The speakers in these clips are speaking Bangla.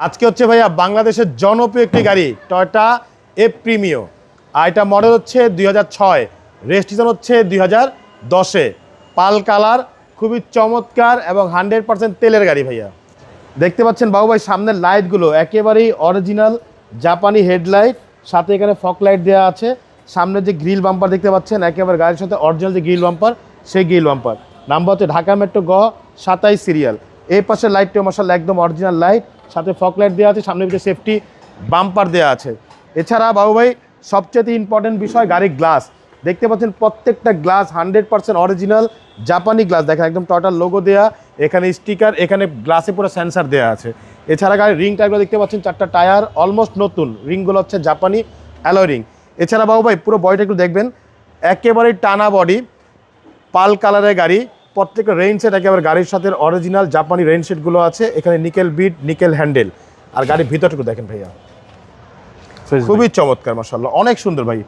আজকে হচ্ছে ভাইয়া বাংলাদেশের জনপ্রিয় একটি গাড়ি টয়োটা এফ প্রিমিও, আর এটা মডেল হচ্ছে 2006, রেজিস্ট্রেশন হচ্ছে 2010-এ, পাল কালার, খুবই চমৎকার এবং 100% তেলের গাড়ি ভাইয়া। দেখতে পাচ্ছেন বাবু ভাই সামনের লাইটগুলো একেবারেই অরিজিনাল জাপানি হেডলাইট, সাথে এখানে ফগ লাইট দেওয়া আছে। সামনের যে গ্রিল বাম্পার দেখতে পাচ্ছেন একেবারে গাড়ির সাথে অরিজিনাল যে গ্রিল বাম্পার, সেই গ্রিল বাম্পার। নাম্বার হচ্ছে ঢাকা মেট্রো গ 27 সিরিয়াল। এই পাশের লাইটটা মাশাআল্লাহ একদম অরিজিনাল লাইট, সাথে ফগ লাইট দেওয়া আছে, সামনে পিছনে সেফটি বাম্পার দেওয়া আছে। এছাড়া বাবু ভাই সবচেয়ে ইম্পর্টেন্ট বিষয় গাড়ির গ্লাস দেখতে পাচ্ছেন, প্রত্যেকটা গ্লাস 100% অরিজিনাল জাপানি গ্লাস। দেখেন একদম টয়োটার লোগো দেওয়া, এখানে স্টিকার, এখানে গ্লাসে পুরো সেন্সার দেওয়া আছে। এছাড়া গাড়ির রিং টায়ারগুলো দেখতে পাচ্ছেন, 4টা টায়ার অলমোস্ট নতুন, রিংগুলো হচ্ছে জাপানি অ্যালয় রিং। এছাড়া বাবু ভাই পুরো বডিটা একটু দেখবেন, একেবারেই টানা বডি, পাল কালারের গাড়ি, প্রত্যেকটা রেইন সেট একেবারে গাড়ির সাথে অরিজিনাল জাপানি রেইন সেটগুলো আছে। এখানে নিকেল বিট, নিকেল হ্যান্ডেল, আর গাড়ির ভিতরটুকু দেখেন ভাইয়া, খুবই চমৎকার মাশাআল্লাহ, অনেক সুন্দর ভাই।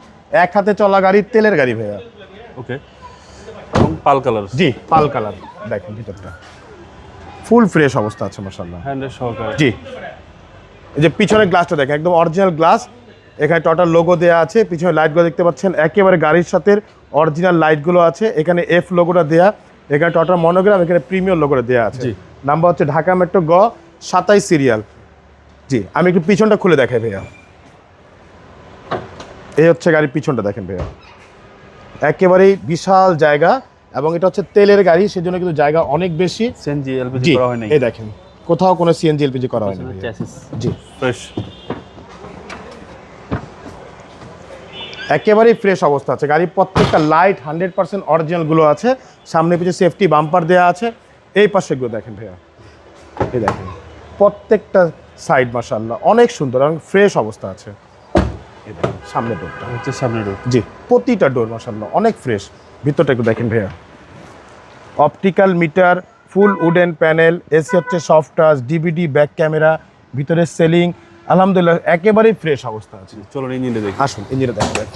এক হাতে চলা গাড়ি, তেলের গাড়ি ভাইয়া। ওকে, এবং পাল কালার। জি, পাল কালার। দেখেন ভিতরটা ফুল ফ্রেশ অবস্থা আছে মাশাআল্লাহ, হ্যান্ডেল সহকারে। জি, এই যে পিছনের গ্লাসটা দেখেন একদম অরিজিনাল গ্লাস, এখানে টয়োটার লোগো দেওয়া আছে। পিছনে লাইটগুলো দেখতে পাচ্ছেন একেবারে গাড়ির সাথে অরিজিনাল লাইটগুলো আছে। এখানে এফ লোগোটা দেওয়া, এখানে টয়োটার মনোগ্রাম, এখানে প্রিমিয়ার লোগোটা দেওয়া আছে। নাম্বার হচ্ছে ঢাকা মেট্রো গ 27 সিরিয়াল। জি, আমি একটু পিছনটা খুলে দেখাই ভাইয়া। এই হচ্ছে গাড়ির পিছনটা দেখেন ভাইয়া, একেবারেই বিশাল জায়গা, এবং এটা হচ্ছে তেলের গাড়ি, সেজন্য কিন্তু জায়গা অনেক বেশি। সিএনজি এলপিজি করা হয় নাই। এই দেখেন কোথাও কোনো সিএনজি এলপিজি করা হয়নি। জি, ফ্রেশ, একেবারেই ফ্রেশ অবস্থা আছে গাড়ি। প্রত্যেকটা লাইট 100% অরিজিনালগুলো আছে। সামনে পিছনে সেফটি বাম্পার দেওয়া আছে। এই পাশেগুলো দেখেন ভাইয়া, এই দেখেন প্রত্যেকটা সাইড মাশাআল্লাহ অনেক সুন্দর এবং ফ্রেশ অবস্থা আছে। এই দেখেন সামনে ডোরটা হচ্ছে সামনের ডোর। জি, প্রতিটা ডোর মাশাআল্লাহ অনেক ফ্রেশ। ভিতরটা একটু দেখেন ভাইয়া, optical meter, full wooden panel, AC হচ্ছে soft touch, DVD, back camera, ভিতরে সেলিং, আলহামদুলিল্লাহ একেবারেই ফ্রেশ অবস্থা আছে। চলুন ইঞ্জিনটা দেখি। আসুন ইঞ্জিনটা দেখা যাক।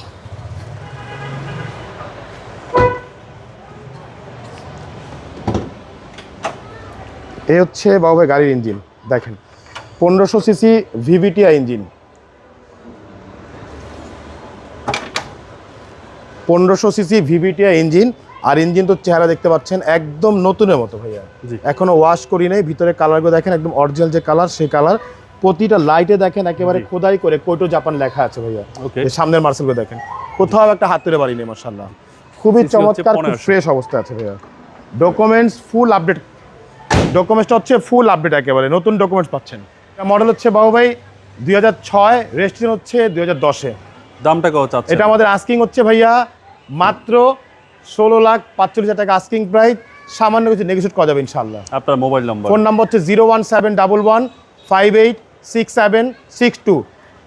এই হচ্ছে বাবু গাড়ির ইঞ্জিন দেখেন, 1500 CC VVTI engine, 1500 CC VVTI engine. আর ইঞ্জিন তো চেহারা দেখতে পাচ্ছেন একদম নতুনের মতো ভাইয়া, এখনো ওয়াশ করি নাই। ভিতরে কালারগুলো দেখেন একদম অরিজিনাল যে কালার সেই কালার। প্রতিটা লাইটে দেখেন একেবারে খোদাই করে কোটো জাপান লেখা আছে ভাইয়া। সামনের মার্সেলগুলো দেখেন, কোথাও একটা হাত তুলে বাড়ি নেই মাশাআল্লাহ, খুবই চমৎকার, খুব ফ্রেশ অবস্থা আছে ভাইয়া। ডকুমেন্টস ফুল আপডেট, ডকুমেন্টসটা হচ্ছে ফুল আপডেট, একেবারে নতুন ডকুমেন্টস পাচ্ছেন। মডেল হচ্ছে বাবু ভাই 2006, রেজিস্ট্রেশন হচ্ছে 2010-এ। দামটা কত চাচ্ছেন? এটা আমাদের আস্কিং হচ্ছে ভাইয়া মাত্র 16,45,000 টাকা আস্কিং প্রাইস, সামান্য কিছু নেগোশিয়েট করা যাবে ইনশাআল্লাহ। আপনার মোবাইল নাম্বার? ফোন নাম্বার হচ্ছে 01711586762,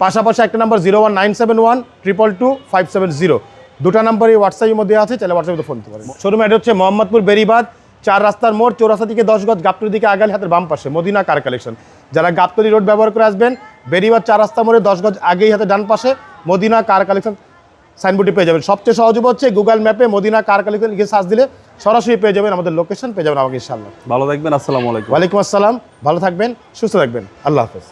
পাশাপাশি একটা নাম্বার 01971222570। দুটা নাম্বারই হোয়াটসঅ্যাপের মধ্যে আছে, চাইলে হোয়াটসঅ্যাপে ফোন দিতে পারেন। শোরুম অ্যাড্রেস হচ্ছে মোহাম্মদপুর বেরিবাদ 4 রাস্তার মোড়, চৌরাস্তা থেকে 10 গজ গাবতলী দিকে আগালে হাতের বাম পাশে মদিনা কার কালেকশন। যারা গাবতলী রোড ব্যবহার করে আসবেন, বেরিবাদ 4 রাস্তা মোড়ে 10 গজ আগেই হাতে ডান পাশে মদিনা কার কালেকশন সাইনবোর্ডে পেয়ে যাবেন। সবচেয়ে সহজ হচ্ছে গুগল ম্যাপে মদিনা কার কালেকশন লিখে সার্চ দিলে সরাসরি পেয়ে যাবেন, আমাদের লোকেশন পেয়ে যাবেন আমাকে ইনশাআল্লাহ। ভালো থাকবেন, আসসালামু আলাইকুম। ওয়ালাইকুম আসসালাম, ভালো থাকবেন, সুস্থ থাকবেন, আল্লাহ হাফেজ।